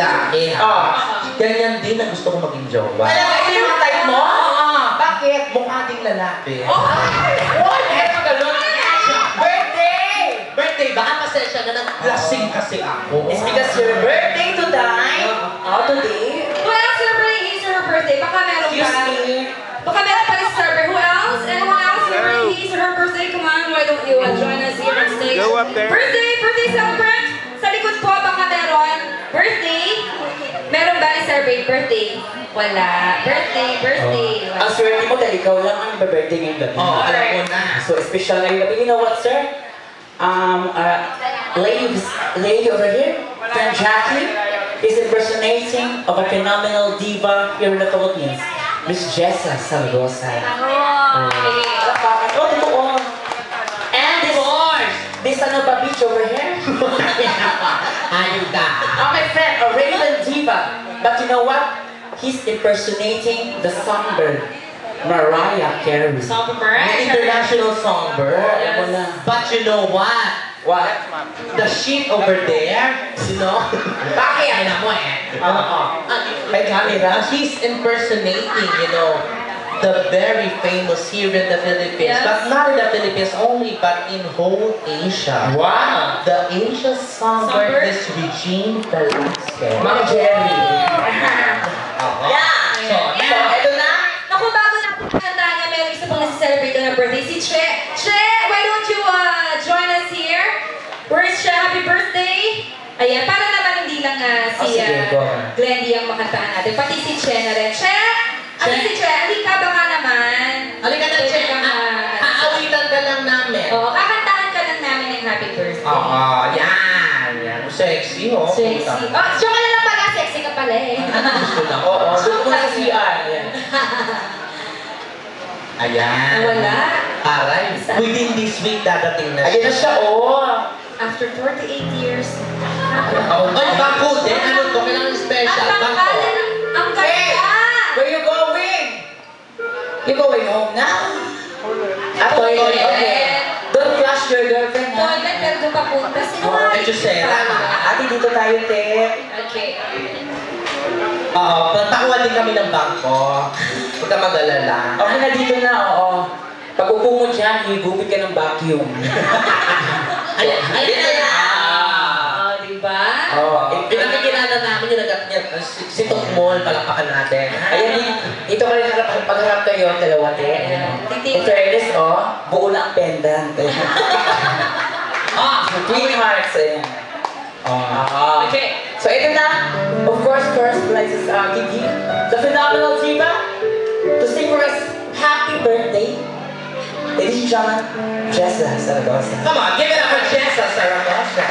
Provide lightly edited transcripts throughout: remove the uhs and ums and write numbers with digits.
lalaki, ha? Ganyan din na gusto ko maging jowa. Talaga, ito yung mga type mo? Bakit? Mukha ding lalaki. What? Eto galon. Birthday! Birthday, baka pasensya na nag-lasing kasi ako. It's because your birthday tonight. Today. Who else celebrating his or her birthday? Baka meron pa. Excuse me. Baka meron pa rin celebrate. Who else? Anyone else celebrating his or her birthday? Come on, why don't you join us here on stage? Go up there. Birthday celebrant! Sa likod po, baka meron. Birthday? Meron ba celebrate birthday? Wala. Birthday. Wala. Ang swerte mo dahil ikaw lang ang birthday ngayong gabi. Alam ko na. So, special ngayong gabi. You know what, sir? Lady over here, friend Jackie, is impersonating of a phenomenal diva here in the Philippines, Miss Jessa Salgosa. Totoo. And this ano ba beach over here? Ayun ka. My friend, a Raven diva. But you know what? He's impersonating the songbird, Mariah Carey. The international songbird. Alam mo na. But you know what? What? The shit over there, you know? Bakit? Ay na mo eh. May camera. He's impersonating, you know, the very famous here in the Philippines. Yes. But not in the Philippines only, but in whole Asia. Wow! The Asia songbird is Regine Velasquez. Ma'am Jerry. Yeah. So, ito na. Naku, bago na kanta niya, meron isa pang nasi-celebrate ng birthday. Si Che. Che, why don't you join us here? Where's Che? Happy birthday! Ayan, para naman hindi lang si sige, go. Glendy ang makantaan natin. Pati si Che na rin. Che! Ano si Che? Halika baka naman. Halika na, Che. Aawitan ka lang namin. Oo, kakantahan ka lang namin ng happy birthday. Yan. Sexy, oh. Sexy. Oh, siya ka na lang pala. Sexy ka pala eh. Gusto na. Oo, doon ko sa CR. Ayan. Wala. Aray. Within this week, dadating na Ayan na siya, After 48 years. Ay, bako din. Ano to? Kailangan special. Ang Bako. tangkalan. Ang ganda. Where you going? You going home now? Toilet. Okay. Don't flash your girlfriend, ha? Toilet, pero doon papunta. Sino Oh, nga? medyo sera. Ate, dito tayo, te. Okay. Oo, takuhan din kami ng bangko. Huwag ka mag-alala. Okay na dito na, oo. Pag upo mo dyan, higupit ka ng vacuum. Ayan na. Oh, diba? Oo. Pinakikilala namin yung si Tukmol, palakpakan natin. Ayan, dito ka rin pagharap kayo, dalawa, te. In fairness, buo na ang pendant. Three hearts, ayan. Okay. So ito na, of course, first place is Kiki, the phenomenal diva, to sing for us happy birthday. Ladies and gentlemen, Jessa Saragosa. Come on, give it up for Jessa Saragosa.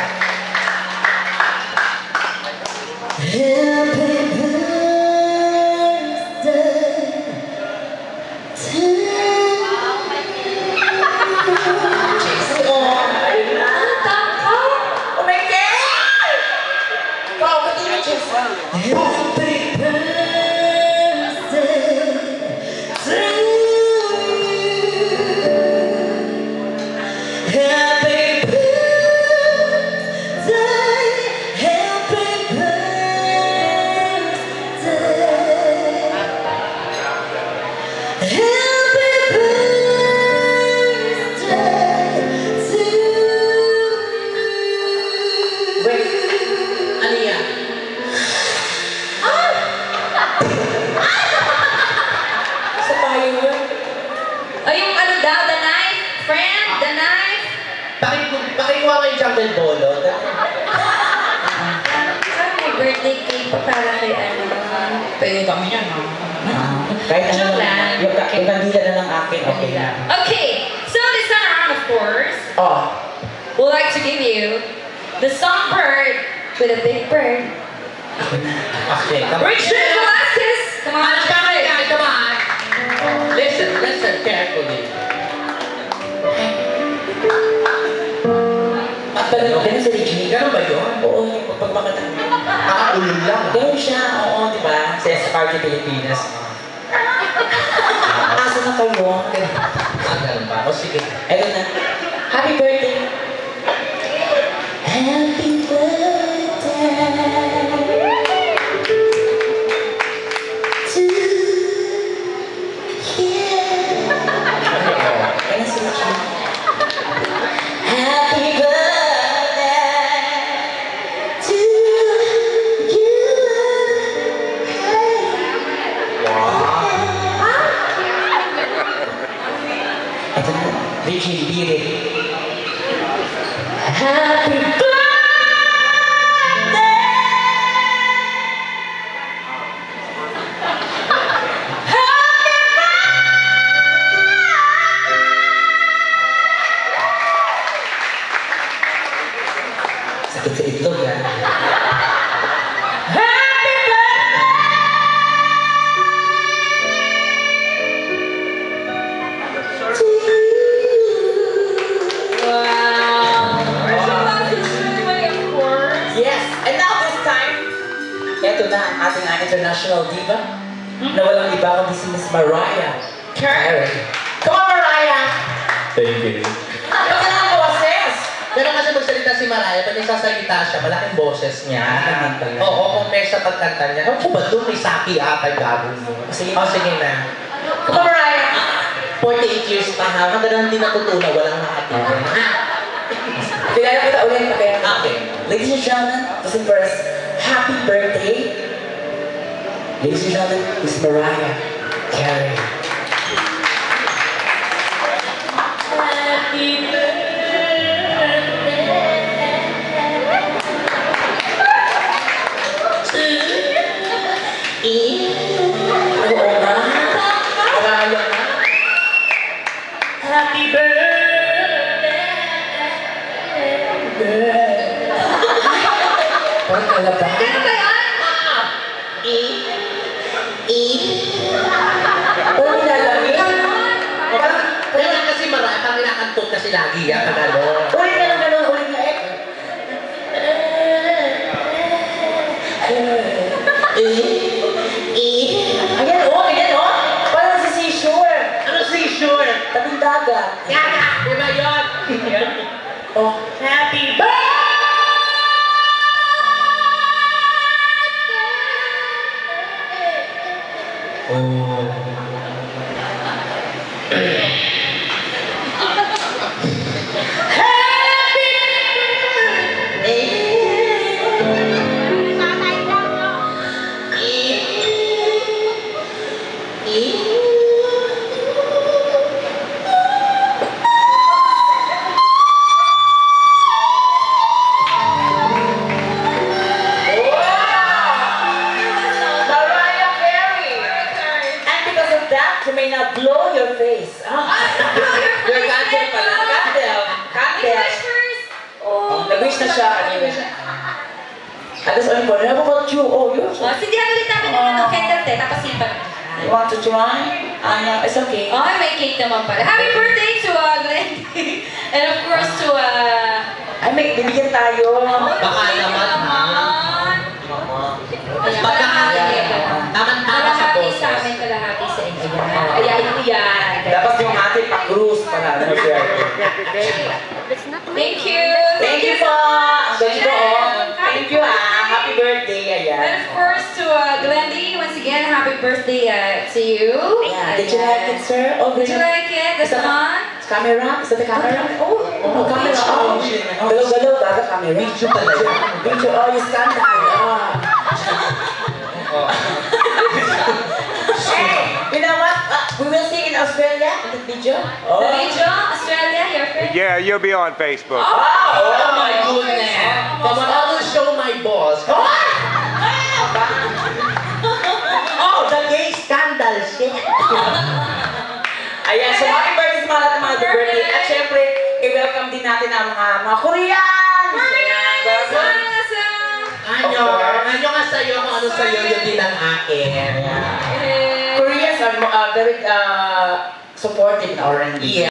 Happy birthday to Oh my God! Wow, what did you just Happy birthday to Happy birthday, happy birthday, happy birthday to Wait, Ano yan? sa tayo yun? Ay, yung ano daw, the knife. Friend, the knife. Pakikuha kayo Jungle Bolo. Saan may birthday cake para kay ano? Pwede kami yan, ha? Kahit ano, Joke lang. yung kandila na ng akin, okay na. Okay, so this time around, of course, we'd like to give you the songbird with a big bird. Okay, come on. Richard Velasquez! Come on, Come on, come on. Listen carefully. Ganun si Regine. Ganun ba yun? Oo, pag makata. Nakaulong lang. Ganun siya, oo, di ba? Sa SRT Pilipinas. Asa na kayo? Ganun ba? O sige. Eto na. Happy birthday! Happy birthday! Ito na, Richie, beat it. Happy birthday! Sakit sa itlog, ha? Happy birthday to you. Wow! Of course. Yes, and now this time, eto na ang ating international diva na walang iba kundi si Miss Mariah Carey. Come on, Mariah! Thank you. Basta na ang boses! Pero kasi magsalita si Mariah, pag nagsasalita siya, malaking boses niya. Oo, kung may sa pagkanta niya. Ako ba doon may saki ata gagawin mo? Sige. Oh, sige na. Come on, Mariah! 48 years pa ha, hanggang na hindi natutunan, walang nakatigan. Kilala kita ulit pa kaya. Okay. Ladies and gentlemen, listen first. Happy birthday. Ladies and gentlemen, Miss Mariah Carey. Happy Oo nga. Mariah na. Happy Parang kalabang. Ano ba yan? Parang nilalamig. Kaya kasi Mariah, pag kinakantot kasi lagi yan, pag ano. Ulit ka lang ganun, ulit na Ayan o, ayan o. Parang si seashore. Ano si sure? Tabing dagat. Yaga! Di ba yun? Oh, Happy birthday! Mariah Carey. And because of that, you may not blow your face. Your candle pala. Candle. Candle. Oh, nag-wish na siya kanina. At this only for, how about you? Oh, you're so... Sindihan ulit namin ng ano, candle te, tapos sipan. You want to try? It's okay. Oh, may cake naman pala. Happy birthday to Glenn. And of course to Ay, may bibigyan tayo. Baka naman, ha? Ayan, Pagkakali. Tama-tama sa kalahati boses. sa amin, kalahati sa inyo. Ayan, ito yan. Dapat yung ating pa-cruise para. Thank you. Thank you po. Ang ganda oh. Thank you Happy birthday. Ayan. And of course to Glendy, once again, happy birthday to you. Yeah. Did you like it, sir? Oh, Did you like it? This one? Camera? Is that the camera? Oh, camera. Oh, Oh, galaw-galaw. Daga camera. Video pala yan. Video. Oh, you stand there. Hey, you know what? We will see in Australia in the video. The video, Australia, your friend? Yeah, you'll be on Facebook. Oh my goodness! Come on, I will show my boss. Oh, the gay scandal shit. Ayan, so happy birthday sa mga lahat ng mga birthday. At syempre, i-welcome din natin ang mga Koreans! Ayan, welcome. Anyo nga sa'yo, kung ano sa'yo, yun din ang akin. Koreans are very supportive in R&B. Yeah.